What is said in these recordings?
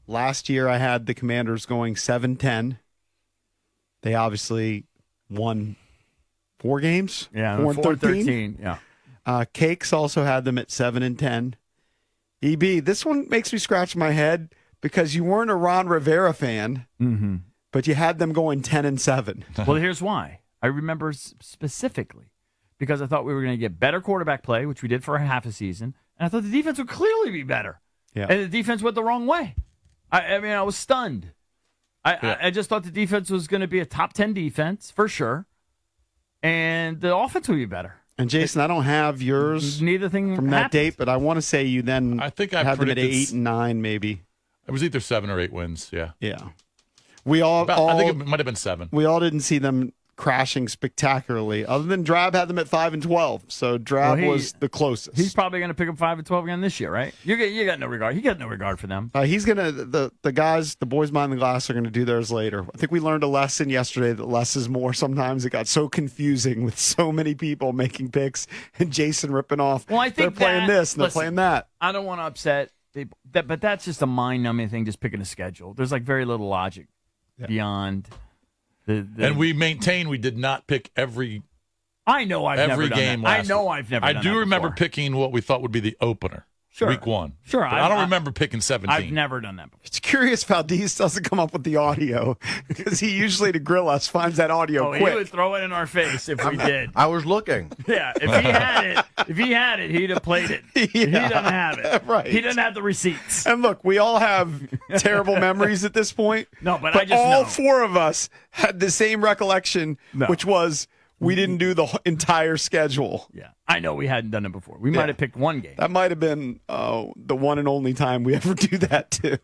Last year, I had the Commanders going 7-10. They obviously won 4 games. Yeah, 4-13. Yeah. Cakes also had them at 7-10. EB, this one makes me scratch my head because you weren't a Ron Rivera fan, but you had them going 10-7. Well, here's why. I remember specifically because I thought we were going to get better quarterback play, which we did for a half a season, and I thought the defense would clearly be better. Yeah. And the defense went the wrong way. I mean, I was stunned. I just thought the defense was going to be a top 10 defense for sure, and the offense would be better. And Jason, I don't have yours Neither thing from that date, but I want to say you then I think I had them at predicted 8-9 maybe. It was either 7 or 8 wins. Yeah. Yeah. We all I think it might have been 7. We all didn't see them crashing spectacularly. Other than Drab had them at 5-12, so Drab was the closest. He's probably going to pick up 5-12 again this year, right? You got no regard. He got no regard for them. He's gonna the guys, the boys behind the glass are gonna do theirs later. I think we learned a lesson yesterday that less is more. Sometimes it got so confusing with so many people making picks and Jason ripping off. Well, I think they're playing this and they're playing that. I don't want to upset people, but that's just a mind-numbing thing. Just picking a schedule. There's like very little logic beyond. And we maintain we did not pick every. I know I've never done game. That. I know I've never. I done do that remember before. picking what we thought would be the opener, week 1. Sure, but I don't remember picking 17. I've never done that before. It's curious Valdez doesn't come up with the audio because he usually to grill us finds that audio quick. He would throw it in our face if we did. I was looking. Yeah, if he had it, he'd have played it. Yeah. He doesn't have it. Right. He doesn't have the receipts. And look, we all have terrible memories at this point. No, but I just all know. 4 of us had the same recollection, which was we didn't do the entire schedule. Yeah, I know we hadn't done it before. We might have picked one game. That might have been the one and only time we ever do that too.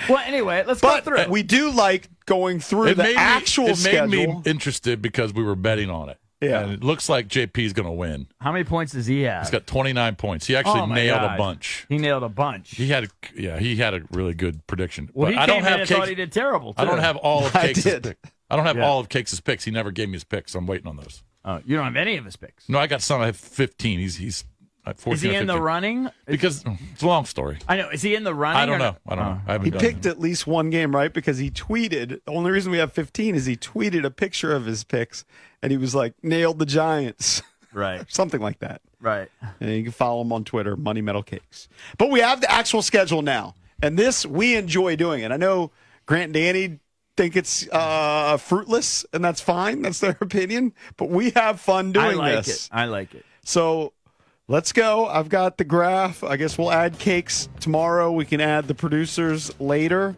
Well, anyway, let's go through it. We do like going through the actual schedule. It made me interested because we were betting on it. Yeah. And it looks like JP's going to win. How many points does he have? He's got 29 points. He actually nailed a bunch. He nailed a bunch. He had a really good prediction. Well, but he I don't came have in and thought he did terrible, too. I don't have all of Cakes' picks. I don't have Yeah. all of Cakes' picks. He never gave me his picks, so I'm waiting on those. You don't have any of his picks. No, I got some. I have 15. He's at 14. Is he in the running? Because it's a long story. I know. Is he in the running? I don't know. I haven't He done picked it. at least one game, right? Because he tweeted. The only reason we have 15 is he tweeted a picture of his picks, and he was like, nailed the Giants. Right. Something like that. Right. And you can follow him on Twitter, Money Metal Cakes. But we have the actual schedule now, and this, we enjoy doing it. I know Grant and Danny think it's fruitless, and that's fine. That's their opinion. But we have fun doing this. I like it. So let's go. I've got the graph. I guess we'll add Cakes tomorrow. We can add the producers later.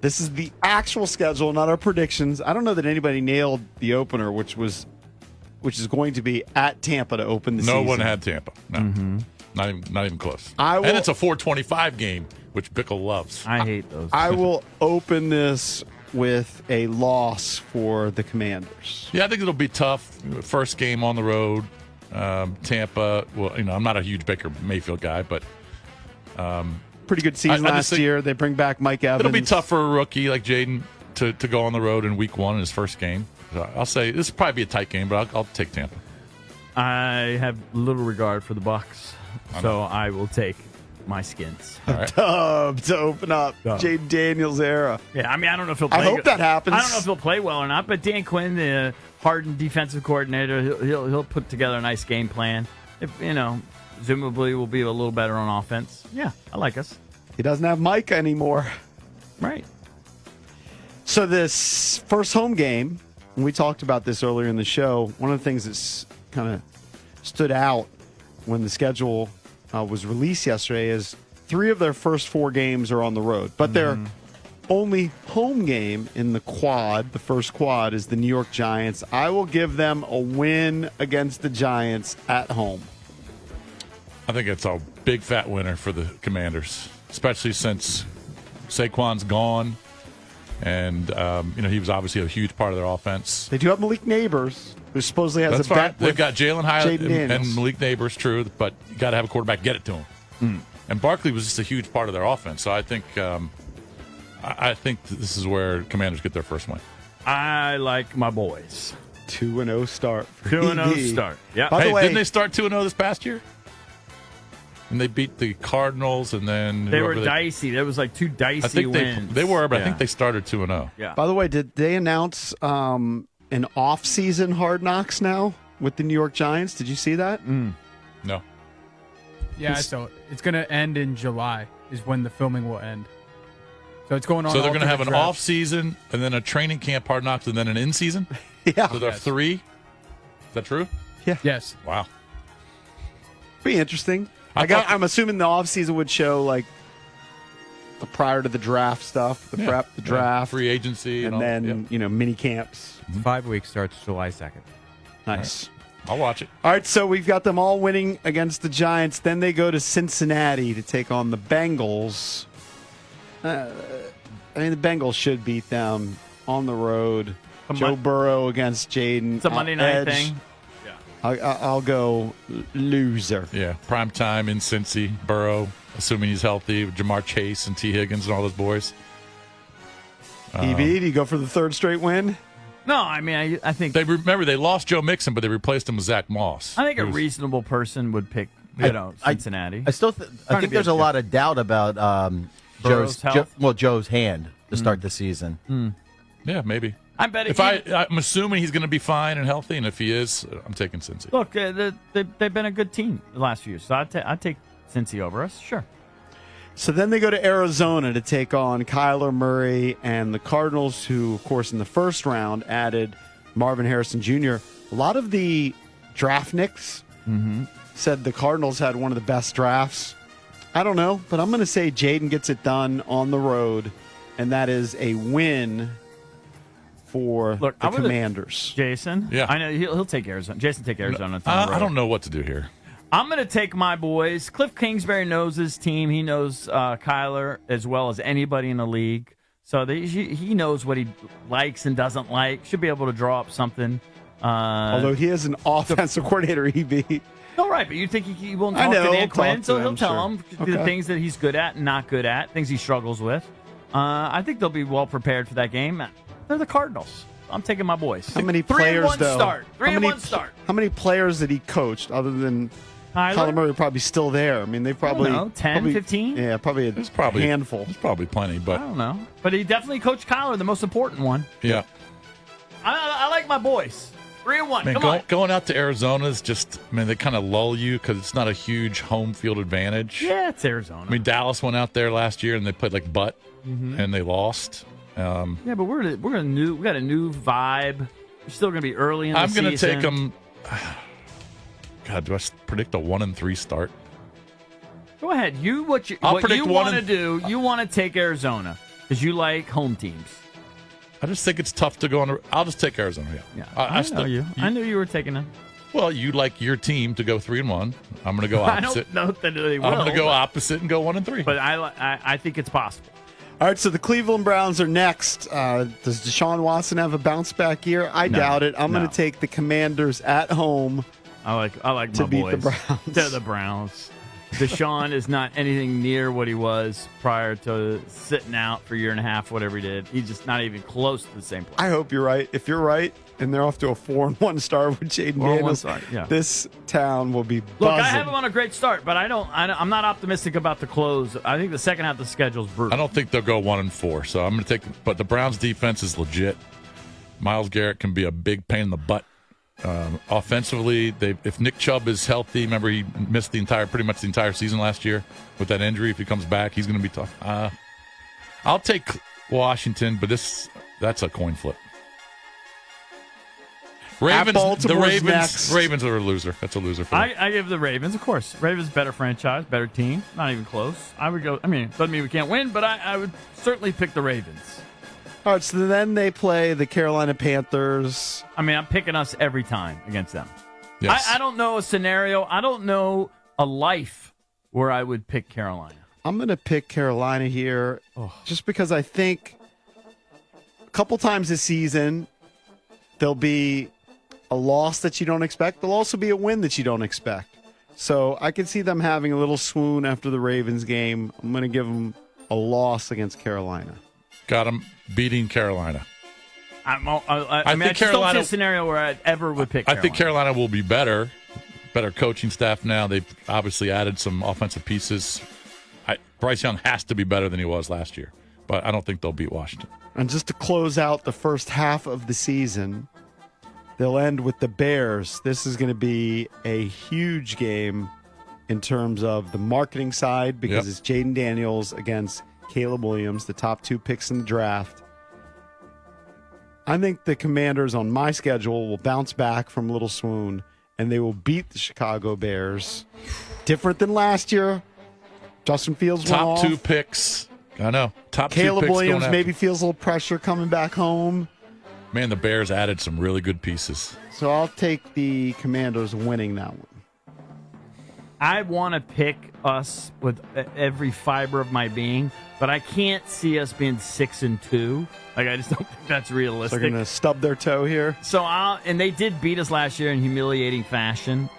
This is the actual schedule, not our predictions. I don't know that anybody nailed the opener, which is going to be at Tampa to open the season. No one had Tampa. No. Not even close. And it's a 425 game, which Bickle loves. I hate those. I will open this with a loss for the Commanders. Yeah, I think it'll be tough. First game on the road. Tampa, well, I'm not a huge Baker Mayfield guy, but pretty good season last year. They bring back Mike Evans. It'll be tough for a rookie like Jaden to go on the road in week 1 in his first game. So I'll say this will probably be a tight game, but I'll take Tampa. I have little regard for the Bucs, so I will take my Skins. All right. Dub to open up Jaden Daniels era. Yeah, I mean, I don't know if he'll play. I hope that happens. I don't know if he'll play well or not, but Dan Quinn, the hardened defensive coordinator, he'll put together a nice game plan. If presumably we'll be a little better on offense. Yeah, I like us. He doesn't have Mike anymore. Right. So this first home game, and we talked about this earlier in the show, one of the things that's kind of stood out when the schedule was released yesterday is 3 of their first 4 games are on the road. But their only home game in the quad, the first quad, is the New York Giants. I will give them a win against the Giants at home. I think it's a big fat winner for the Commanders, especially since Saquon's gone. And, he was obviously a huge part of their offense. They do have Malik Neighbors, who supposedly has That's a fine. bet They've with got Jalen Hyatt Jaden and Daniels. Malik Neighbors, true, but you got to have a quarterback get it to him. And Barkley was just a huge part of their offense. So I think this is where Commanders get their first win. I like my boys. 2-0 start. 2-0 start. Yeah. By the way, didn't they start 2-0 this past year? And they beat the Cardinals, and then They were dicey. There was like two dicey I think wins. they were, but Yeah. I think they started 2-0. Yeah. By the way, did they announce an off-season Hard Knocks now with the New York Giants? Did you see that? No. Yeah, so it's going to end in July is when the filming will end. So it's going on. So they're going to have an alternate off season, and then a training camp Hard Knocks, and then an in season. Yeah. So there are 3. Is that true? drafts. Yes. Wow. Be interesting. I thought- I'm assuming the off-season would show like the prior to the draft stuff, the prep, the draft, free agency, and all. then mini camps. 5 weeks starts July 2nd. Nice. I'll watch it. All right, so we've got them all winning against the Giants. Then they go to Cincinnati to take on the Bengals. I mean, the Bengals should beat them on the road. Joe Burrow against Jaden. It's a Monday night thing. I'll go loser. Yeah, prime time in Cincy, Burrow, assuming he's healthy, with Jamar Chase and T. Higgins and all those boys. EB, do you go for the third straight win? No, I mean, I think They lost Joe Mixon, but they replaced him with Zach Moss. I think a reasonable person would pick, Cincinnati. I still I think there's a lot of doubt about Burrow's health? Joe's hand to start the season. Yeah, maybe. I bet I'm assuming he's going to be fine and healthy, and if he is, I'm taking Cincy. Look, they've been a good team the last few years, so I'd take Cincy over us, sure. So then they go to Arizona to take on Kyler Murray and the Cardinals, who, of course, in the first round added Marvin Harrison Jr. A lot of the draftniks said the Cardinals had one of the best drafts. I don't know, but I'm going to say Jaden gets it done on the road, and that is a win for the Commanders. Jason? Yeah. I know he'll take Arizona. Jason take Arizona. I don't know what to do here. I'm going to take my boys. Cliff Kingsbury knows his team. He knows Kyler as well as anybody in the league. So he knows what he likes and doesn't like. Should be able to draw up something. Although he is an offensive coordinator, EB. No, right, but you think he won't I talk know, to Dan he'll Quinn, talk so to he'll him, tell sure. him Okay. the things that he's good at and not good at, things he struggles with. I think they'll be well prepared for that game. They're the Cardinals. I'm taking my boys. How many players, 3-1 though? start. How 3-1 start. How many players that he coached other than Kyler Kyler Murray probably still there? I mean, they probably... I don't know, 10, 15? Yeah, probably a handful. There's probably plenty, I but don't know. But he definitely coached Kyler, the most important one. yeah. I like my boys. 3-1. Man, Come on. going out to Arizona is just, they kind of lull you because it's not a huge home field advantage. Yeah, it's Arizona. I mean, Dallas went out there last year and they played like butt, and they lost. Yeah, but we got a new vibe. We're still going to be early in the season. I'm going to take them. God, do I predict a 1-3 start? Go ahead. I'll What predict you one want to and- do, you want to take Arizona because you like home teams. I just think it's tough to go on. I'll just take Arizona. Yeah, I know you. I knew you were taking them. Well, you like your team to go 3-1. I'm going to go I opposite. don't know that they will. I'm going to go opposite and go 1-3. But I think it's possible. All right, so the Cleveland Browns are next. Does Deshaun Watson have a bounce back year? I doubt it. I'm going to take the Commanders at home. I like to my beat boys. the Browns. They're the Browns. Deshaun is not anything near what he was prior to sitting out for a year and a half, whatever he did. He's just not even close to the same place. I hope you're right. If you're right, and they're off to a 4-1 start with Jaden 4-1 Daniels, start, yeah. this town will be buzzing. Look, I have him on a great start, but I'm not optimistic about the close. I think the second half of the schedule is brutal. I don't think they'll go 1-4. So I'm going to take. But the Browns defense is legit. Myles Garrett can be a big pain in the butt. Offensively, if Nick Chubb is healthy, remember he missed pretty much the entire season last year with that injury. If he comes back, he's going to be tough. I'll take Washington, but that's a coin flip. Ravens, Baltimore's next. Ravens are a loser. That's a loser for me. I give the Ravens, of course. Ravens better franchise, better team. Not even close. I would go. I mean, doesn't mean we can't win, but I would certainly pick the Ravens. All right, so then they play the Carolina Panthers. I mean, I'm picking us every time against them. Yes. I don't know a scenario. I don't know a life where I would pick Carolina. I'm going to pick Carolina here just because I think a couple times this season there'll be a loss that you don't expect. There'll also be a win that you don't expect. So I can see them having a little swoon after the Ravens game. I'm going to give them a loss against Carolina. Got them beating Carolina. I mean, I think just don't see Carolina- a scenario where I ever would pick I Carolina. think Carolina will be better better coaching staff now. They've obviously added some offensive pieces. Bryce Young has to be better than he was last year, but I don't think they'll beat Washington. And just to close out the first half of the season, they'll end with the Bears. This is going to be a huge game in terms of the marketing side because it's Jaden Daniels against Caleb Williams, the top 2 picks in the draft. I think the Commanders on my schedule will bounce back from a little swoon, and they will beat the Chicago Bears. Different than last year. Justin Fields went top off. 2 picks. I know. Top 2 Caleb picks. Williams maybe feels a little pressure coming back home. Man, the Bears added some really good pieces. So I'll take the Commanders winning that one. I want to pick us with every fiber of my being, but I can't see us being 6-2. Like, I just don't think that's realistic. So they're going to stub their toe here. So, and they did beat us last year in humiliating fashion.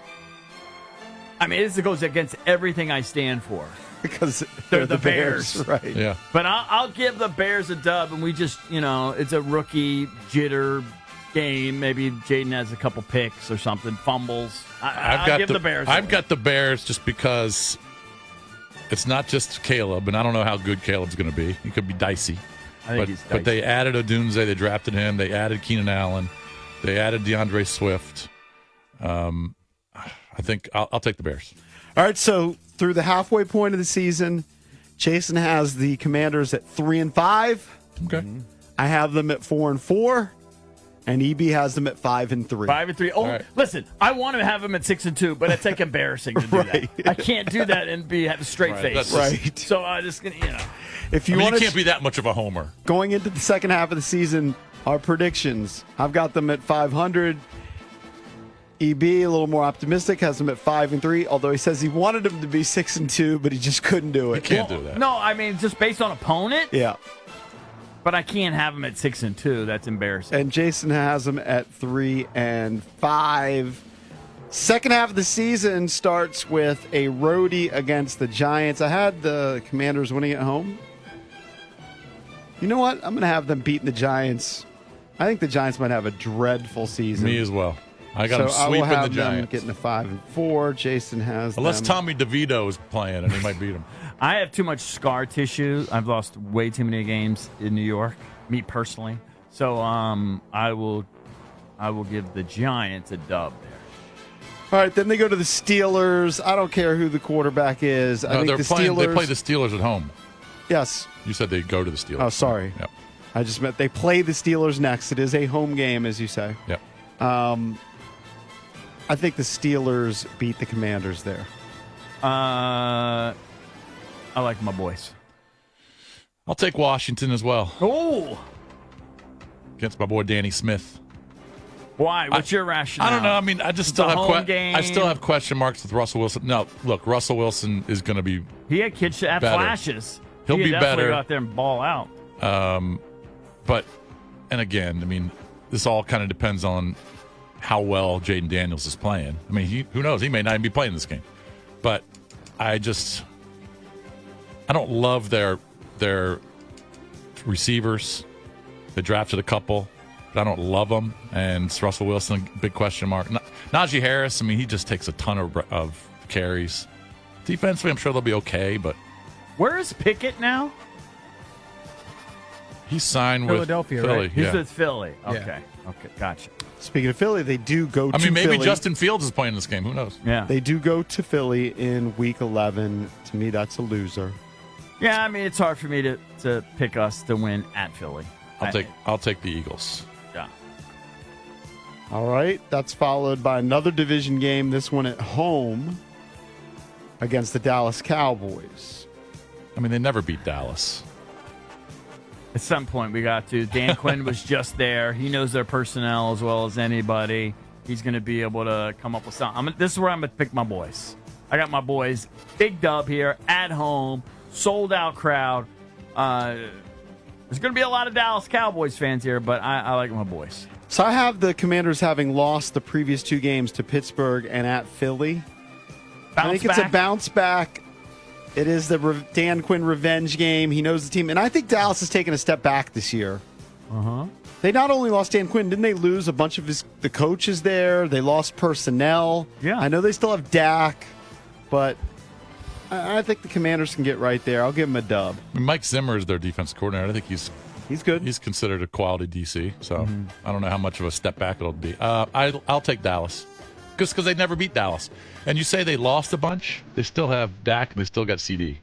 I mean, this goes against everything I stand for. Because they're the Bears. Right. Yeah. But I'll give the Bears a dub, and we just, it's a rookie jitter game. Maybe Jaden has a couple picks or something, fumbles. I'll give the Bears. I've got the Bears just because it's not just Caleb, and I don't know how good Caleb's going to be. He could be dicey. I think he's dicey. But they added Odunze. They drafted him. They added Keenan Allen. They added DeAndre Swift. I think I'll take the Bears. All right, so through the halfway point of the season, Jason has the Commanders at 3-5. Okay. I have them at 4-4, and EB has them at 5-3. 5-3. Oh, right. Listen, I want to have them at 6-2, but it's like embarrassing to do Right. that. I can't do that and have a straight Right. face. That's Right. So I just If you You want can't be that much of a homer. going into the second half of the season, our predictions. I've got them at 500. EB, a little more optimistic, has them at 5-3. Although he says he wanted them to be 6-2, but he just couldn't do it. You can't do that. No, I mean just based on opponent. Yeah, But I can't have them at 6-2. That's embarrassing. and Jason has them at 3-5. Second half of the season starts with a roadie against the Giants. I had the Commanders winning at home. You know what? I'm going to have them beating the Giants. I think the Giants might have a dreadful season. Me as well. I got so them I will sweeping the have them Giants. getting a 5-4. Jason has Unless them. Tommy DeVito is playing, and he might beat him. I have too much scar tissue. I've lost way too many games in New York, me personally. So I will give the Giants a dub there. All right, then they go to the Steelers. I don't care who the quarterback is. I No, think the they Steelers. play the Steelers at home. Yes. You said they go to the Steelers. Oh, sorry. Yep. I just meant they play the Steelers next. It is a home game, as you say. Yep. I think the Steelers beat the Commanders there. I like my boys. I'll take Washington as well Oh, against my boy Danny Smith. why? What's your rationale? I don't know. I mean, I just It's still a have home game. I still have question marks with Russell Wilson. No, look, Russell Wilson is going to be He had kids at better. flashes. He'll He be could definitely better. go out there and ball out. But, and again, I mean, this all kind of depends on how well Jaden Daniels is playing. I mean, who knows? He may not even be playing this game. But I don't love their receivers. They drafted a couple, but I don't love them. And it's Russell Wilson, big question mark. Najee Harris, I mean, he just takes a ton of carries. Defensively, I'm sure they'll be okay, but Where is Pickett now? he signed with Philadelphia, Philly. right? He's Yeah. with Philly. Yeah. Okay. Okay. Gotcha. Speaking of Philly, they do go I to mean, maybe Philly. Justin Fields is playing this game. Who knows? Yeah. They do go to Philly in Week 11. To me, that's a loser. Yeah, I mean, it's hard for me to pick us to win at Philly. I'll take the Eagles. Yeah. All right, that's followed by another division game, this one at home against the Dallas Cowboys. I mean, they never beat Dallas. At some point, we got to. Dan Quinn was just there. He knows their personnel as well as anybody. He's going to be able to come up with something. This is where I'm going to pick my boys. I got my boys. Big dub here at home. Sold out crowd. There's going to be a lot of Dallas Cowboys fans here, but I like my boys. So I have the Commanders having lost the previous two games to Pittsburgh and at Philly. I think it's a bounce back. It is the Dan Quinn revenge game. He knows the team. And I think Dallas has taken a step back this year. They not only lost Dan Quinn, didn't they lose a bunch of the coaches there? They lost personnel. Yeah. I know they still have Dak, but I think the Commanders can get right there. I'll give them a dub. Mike Zimmer is their defensive coordinator. I think he's good. He's considered a quality DC, so I don't know how much of a step back it'll be. I'll take Dallas because they never beat Dallas. And you say they lost a bunch. They still have Dak and they still got CD.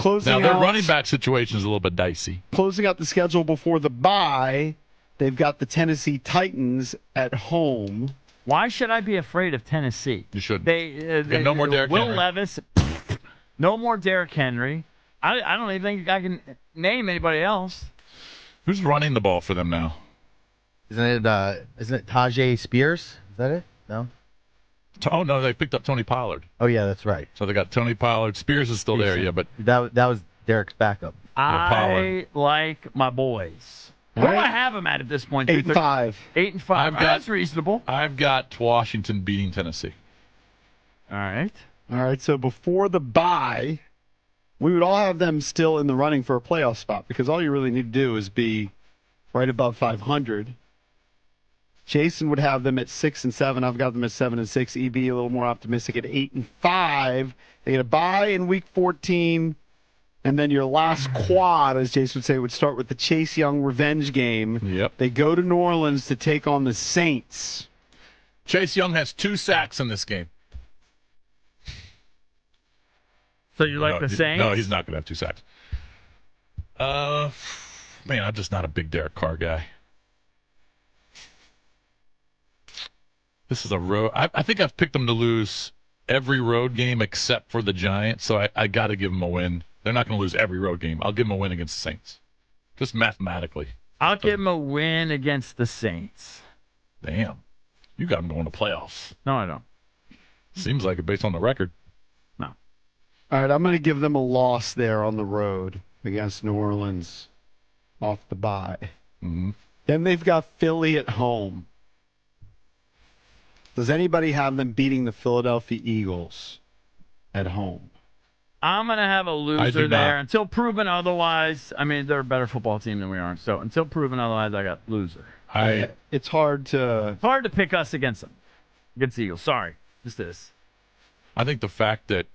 Now, their running back situation is a little bit dicey. Closing out the schedule before the bye, they've got the Tennessee Titans at home. Why should I be afraid of Tennessee? You shouldn't. They no more Derrick Will Henry. Levis, no more Derrick Henry. I don't even think I can name anybody else. Who's running the ball for them now? Isn't it Tajay Spears? Is that it? No. Oh no, they picked up Tony Pollard. Oh yeah, that's right. So they got Tony Pollard. Spears is still there, yeah, but That was Derek's backup. I like my boys. Where do I have them at this point? 8-5. 8-5. That's reasonable. I've got Washington beating Tennessee. All right. All right, so before the bye, we would all have them still in the running for a playoff spot because all you really need to do is be right above 500. Jason would have them at 6-7. I've got them at 7-6. EB a little more optimistic at 8-5. They get a bye in week 14, and then your last quad, as Jason would say, would start with the Chase Young revenge game. Yep. They go to New Orleans to take on the Saints. Chase Young has 2 sacks in this game. So you like the Saints? No, he's not going to have 2 sacks. Man, I'm just not a big Derek Carr guy. This is a road. I think I've picked them to lose every road game except for the Giants, so I got to give them a win. They're not going to lose every road game. I'll give them a win against the Saints, just mathematically. I'll give them a win against the Saints. Damn, you got them going to playoffs. No, I don't. Seems like it based on the record. No. All right, I'm going to give them a loss there on the road against New Orleans off the bye. Mm-hmm. Then they've got Philly at home. Does anybody have them beating the Philadelphia Eagles at home? I'm going to have a I loser do not. there until proven otherwise. I mean, they're a better football team than we are. So until proven otherwise, I got loser. It's hard to... It's hard to pick us against them. Against the Eagles. Sorry. Just this. I think the fact that,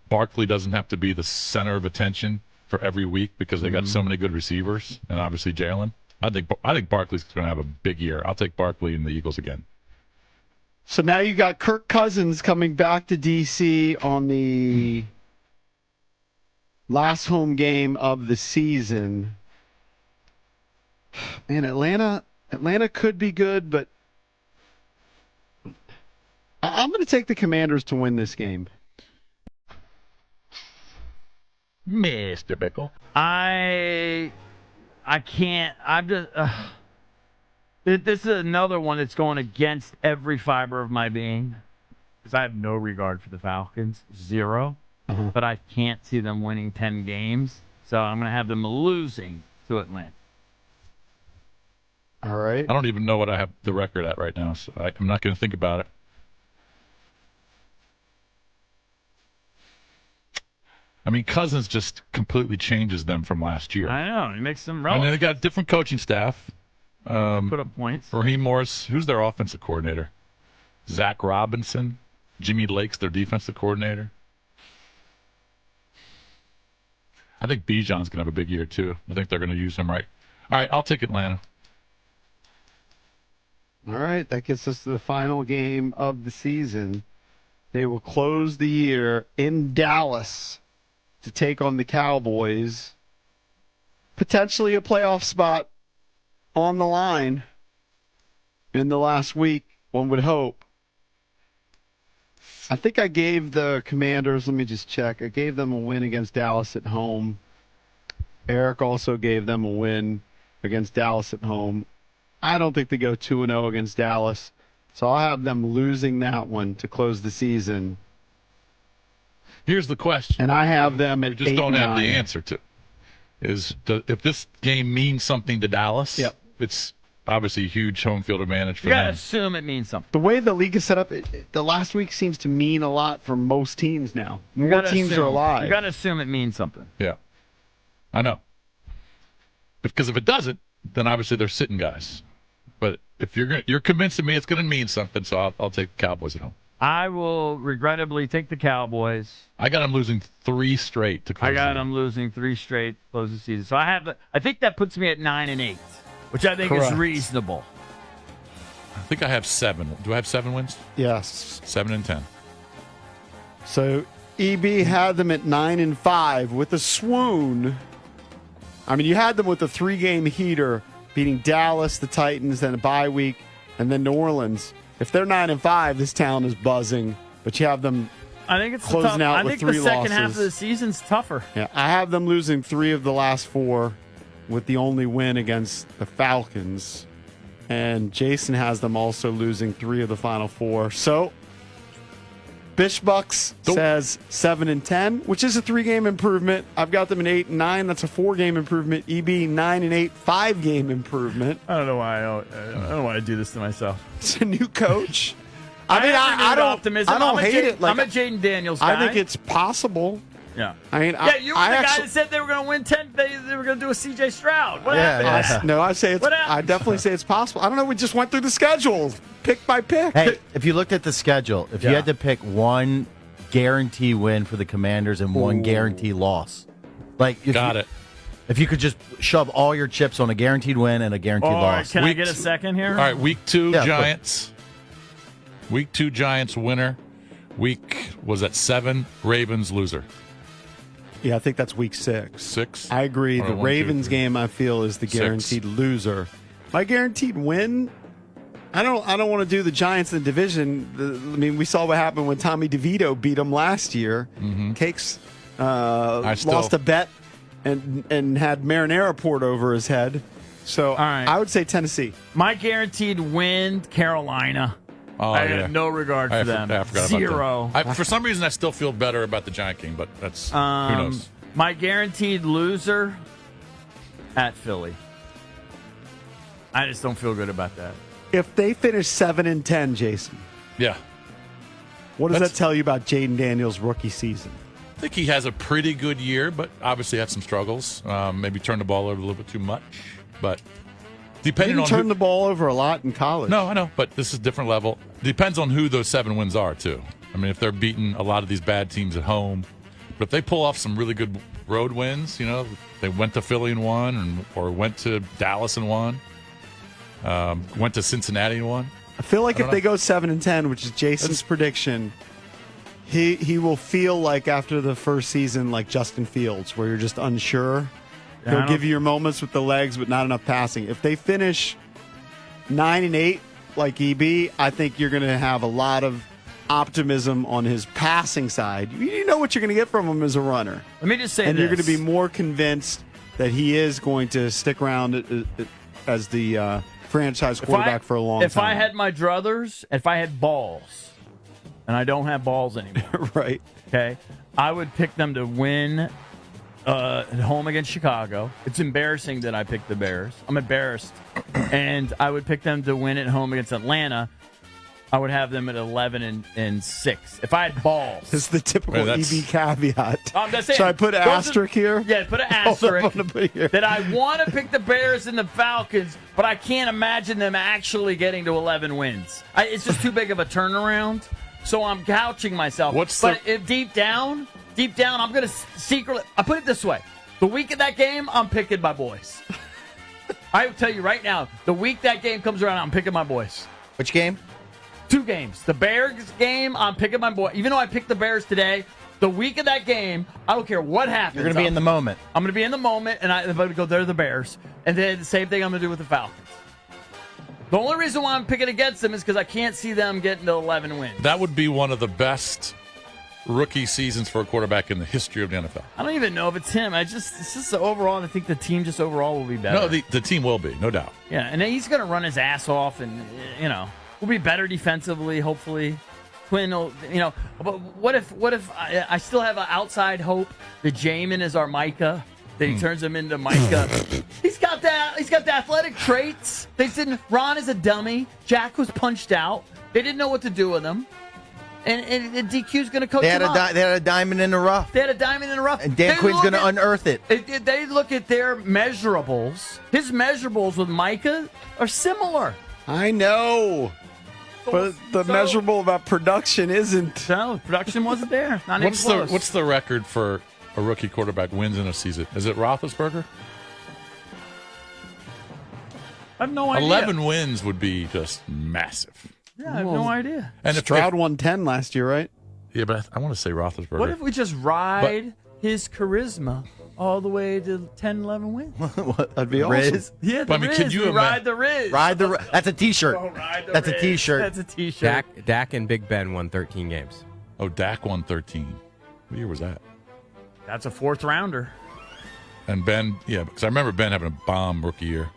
Barkley doesn't have to be the center of attention for every week because they got so many good receivers, and obviously Jalen. I think Barkley's going to have a big year. I'll take Barkley and the Eagles again. So now you got Kirk Cousins coming back to D.C. on the last home game of the season. Man, Atlanta could be good, but I'm going to take the Commanders to win this game. Mr. Bickle. I can't. I'm just. This is another one that's going against every fiber of my being, because I have no regard for the Falcons, 0. But I can't see them winning 10 games, so I'm going to have them losing to Atlanta. All right. I don't even know what I have the record at right now, so I'm not going to think about it. I mean, Cousins just completely changes them from last year. I know. He makes them And relevant. then they got a different coaching staff. Put up points. Raheem Morris, who's their offensive coordinator? Zach Robinson. Jimmy Lake's their defensive coordinator. I think Bijan's going to have a big year, too. I think they're going to use him right. All right, I'll take Atlanta. All right, that gets us to the final game of the season. They will close the year in Dallas to take on the Cowboys. Potentially a playoff spot on the line in the last week, one would hope. I think I gave the Commanders, let me just check. I gave them a win against Dallas at home. Eric also gave them a win against Dallas at home. I don't think they go 2-0 against Dallas, so I'll have them losing that one to close the season. Here's the question. And I have them at We just 8-9. don't have the answer to. If this game means something to Dallas, Yep. It's obviously a huge home field advantage for You got to them. assume it means something. The way the league is set up, the last week seems to mean a lot for most teams now. You More gotta teams assume, are alive. You got to assume it means something. Yeah, I know. Because if it doesn't, then obviously they're sitting guys. But if you're convincing me it's going to mean something, so I'll take the Cowboys at home. I will regrettably take the Cowboys. I got them losing 3 straight to close. I got the them losing 3 straight to close the season. So I think that puts me at 9-8, which I think Correct. is reasonable. I think I have 7. Do I have 7 wins? Yes. 7-10. So EB had them at 9-5 with a swoon. I mean, you had them with a 3-game heater, beating Dallas, the Titans, then a bye week, and then New Orleans. If they're 9-5, this town is buzzing. But you have them I think it's closing out I with think 3 the second half of losses. the season's tougher. Yeah, I have them losing 3 of the last 4, with the only win against the Falcons. And Jason has them also losing 3 of the final 4. So Bishbucks says 7-10, which is a 3-game improvement. I've got them at 8-9. That's a 4-game improvement. EB 9-8, 5-game improvement. I don't know why I don't want to do this to myself. It's a new coach. I don't optimism. I don't hate it. Like, I'm a Jaden Daniels guy. I think it's possible. Yeah. I mean, Yeah, you were I the actually, guy that said they were going to win 10. They were going to do a C.J. Stroud. What Yeah, happened? yeah. No, I say it's. What happened? I definitely say it's possible. I don't know. We just went through the schedule, pick by pick. Hey, if you looked at the schedule, if you Yeah. had to pick one guarantee win for the Commanders and one guarantee loss, like if you could just shove all your chips on a guaranteed win and a guaranteed All right, loss. can I Week get a two- second here? All right, week 2 Yeah, Giants. Week 2 Giants winner. Week was at 7 Ravens loser. Yeah, I think that's week 6. 6. I agree. Or The 1, 2, Ravens 3. game, I feel, is the 6. guaranteed loser. My guaranteed win. I don't want to do the Giants in the division. I mean, we saw what happened when Tommy DeVito beat them last year. Cakes lost a bet and had marinara poured over his head. So right. I would say Tennessee. My guaranteed win, Carolina. Oh, I yeah. have no regard for them. I forgot Zero. about that. For some reason, I still feel better about the Giant game, but that's who knows. My guaranteed loser at Philly. I just don't feel good about that. If they finish 7-10, Jason, Yeah. what does That's- that tell you about Jaden Daniels' rookie season? I think he has a pretty good year, but obviously had some struggles. Maybe turned the ball over a little bit too much. But He depending didn't on turn the ball over a lot in college. No, I know, but this is a different level. Depends on who those 7 wins are, too. I mean, if they're beating a lot of these bad teams at home, but if they pull off some really good road wins, they went to Philly and won, or went to Dallas and won, went to Cincinnati and won. I feel like I don't if they go 7-10, which is Jason's prediction, he will feel like after the first season like Justin Fields, where you're just unsure. Yeah, I He'll don't- give you your moments with the legs, but not enough passing. If they finish 9-8 like EB, I think you're going to have a lot of optimism on his passing side. You know what you're going to get from him as a runner, Let me just say and this. you're going to be more convinced that he is going to stick around as the franchise quarterback for a long time. If I had my druthers, if I had balls, and I don't have balls anymore, right. okay, I would pick them to win at home against Chicago. It's embarrassing that I picked the Bears. I'm embarrassed. And I would pick them to win at home against Atlanta. I would have them at 11-6 if I had balls. This is the typical Well, that's- EB caveat. I'm just saying, Should I put an those are- asterisk here? Yeah, put an I'm asterisk. gonna put here. That I want to pick the Bears and the Falcons, but I can't imagine them actually getting to 11 wins. It's just too big of a turnaround. So I'm couching myself. If deep down, I'm going to secretly. I put it this way: the week of that game, I'm picking my boys. I will tell you right now, the week that game comes around, I'm picking my boys. Which game? 2 games. The Bears game, I'm picking my boy. Even though I picked the Bears today, the week of that game, I don't care what happens. You're going to be in the moment. I'm going to be in the moment, and I'm going to go, they're the Bears. And then the same thing I'm going to do with the Falcons. The only reason why I'm picking against them is because I can't see them getting to 11 wins. That would be one of the best rookie seasons for a quarterback in the history of the NFL. I don't even know if it's him. It's just the overall. I think the team just overall will be better. No, the team will be, no doubt. Yeah, and then he's going to run his ass off, and we'll be better defensively. Hopefully, Quinn will. But what if I still have an outside hope that Jamin is our Micah? That he turns him into Micah. He's got the athletic traits. They said Ron is a dummy. Jack was punched out. They didn't know what to do with him. And DQ's going to coach They had him up. they had a diamond in the rough, They had a diamond in the rough. and Dan Quinn's going to unearth it. They look at their measurables. His measurables with Micah are similar. I know. But the measurable about production isn't. No, production wasn't there. Not even close. What's the record for a rookie quarterback wins in a season? Is it Roethlisberger? I have no idea. 11 wins would be just massive. Yeah, I have no idea. And Stroud won 10 last year, right? Yeah, but I want to say Roethlisberger. What if we just ride his charisma all the way to 10, 11 wins? That'd be Riz? awesome. Yeah, the But, I mean, Riz. can you We ima- ride the Riz. Ride the. That's a T-shirt. Ride the That's a Riz. T-shirt. That's a T-shirt. Dak and Big Ben won 13 games. Oh, Dak won 13. What year was that? That's a fourth rounder. And Ben, yeah, because I remember Ben having a bomb rookie year.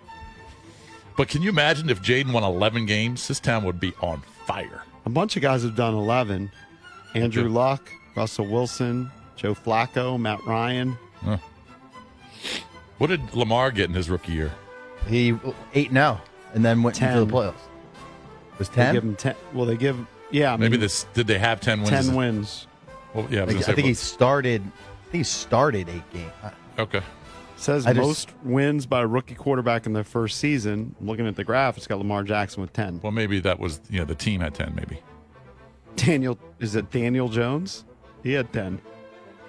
But can you imagine if Jaden won 11 games? This town would be on fire. A bunch of guys have done 11. Andrew Okay. Luck, Russell Wilson, Joe Flacco, Matt Ryan. What did Lamar get in his rookie year? He 8-0, and then went 10. into the playoffs. Was They 10? give him 10. Well, they give, yeah, I Maybe mean, this did they have 10 wins? 10 wins. Well, yeah, I was I gonna say, think he started. I think he started 8 games. okay. Says I just- most wins by a rookie quarterback in their first season. I'm looking at the graph. It's got Lamar Jackson with 10. Well, maybe that was the team had 10. Maybe Is it Daniel Jones? He had 10.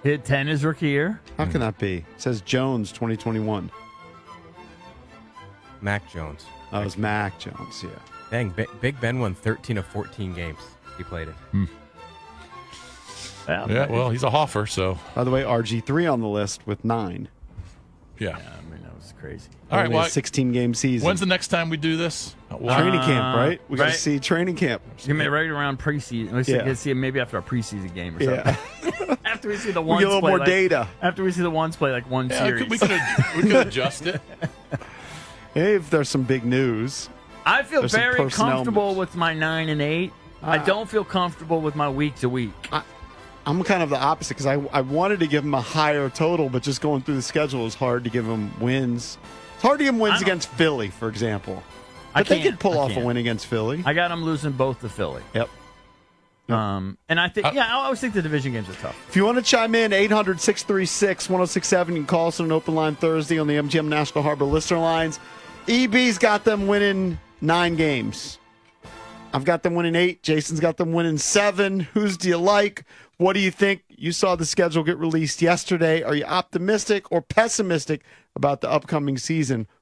Hit 10 his rookie year. How can that be? It says Jones 2021. Mac Jones. Oh, it was Mac Jones, yeah. Dang, Big Ben won 13 of 14 games he played in. yeah. Well, he's a Hoffer, so By the way, RG3 on the list with 9. yeah. I mean, that was crazy. All right. Only a Well, 16-game season. when's the next time we do this? training camp, right? We got to right. see training camp. It's gonna be right around preseason. We Yeah. see it maybe after a preseason game or Yeah. something. After we see the We ones get a little play, more like- data. After we see the ones play like one Yeah, series. we could adjust it. Hey, if there's some big news. I feel There's some very personnel comfortable moves. with my 9 and 8. I don't feel comfortable with my week to week. I'm kind of the opposite because I wanted to give him a higher total, but just going through the schedule is hard to give him wins. It's hard to give him wins against Philly, for example. But they could pull off a win against Philly. I got them losing both to Philly. Yep. And I think, I always think the division games are tough. If you want to chime in, 800-636-1067. You can call us on an open line Thursday on the MGM National Harbor listener lines. EB's got them winning 9 games. I've got them winning 8. Jason's got them winning 7. Whose do you like? What do you think? You saw the schedule get released yesterday. Are you optimistic or pessimistic about the upcoming season?